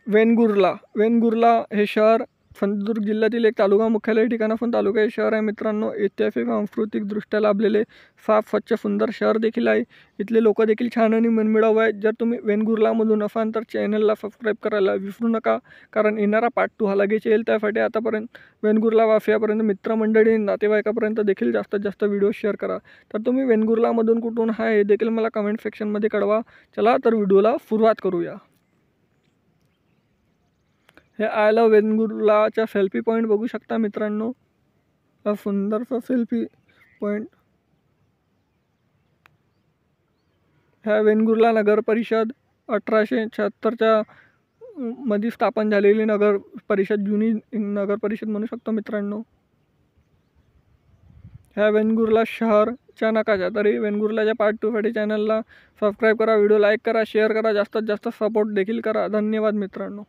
वेंगुर्ला हे शहर सिंधुदुर्ग जिल्ह्यातील एक तालुका मुख्यालय ठिकाण असून तालुका हे शहर आहे मित्रांनो. ऐतिहासिक सांस्कृतिकदृष्ट्या लाभलेले साफ स्वच्छ सुंदर शहर देखील आहे. इथले लोक देखील छान आणि मनमिळाऊ आहेत. जर तुम्ही वेंगुर्लामधून असाल तर चॅनलला सबस्क्राईब करायला विसरू नका, कारण येणारा पार्ट 2 हा लगेच येईल. त्यासाठी आतापर्यंत वेंगुर्ला वासियापर्यंत मित्रमंडळी नातेवाईकापर्यंत देखील जास्तीत जास्त व्हिडिओ शेअर करा. तर तुम्ही वेंगुर्लामधून कुठून आहे हे देखील मला कमेंट सेक्शनमध्ये कळवा. चला तर व्हिडिओला सुरुवात करूया. हे आय लव्ह वेंगुर्लाचा सेल्फी पॉईंट बघू शकता मित्रांनो. हा सुंदरसा सेल्फी पॉईंट. ह्या वेंगुर्ला नगर परिषद 1876च्या मध्ये स्थापन झालेली नगर परिषद, जुनी नगर परिषद म्हणू शकतो मित्रांनो. ह्या वेंगुर्ला शहरच्या नकाशा. तरी वेंगुर्लाच्या पार्ट 2 साठी चॅनलला सबस्क्राईब करा, व्हिडिओ लाईक करा, शेअर करा, जास्तीत जास्त सपोर्ट देखील करा. धन्यवाद मित्रांनो.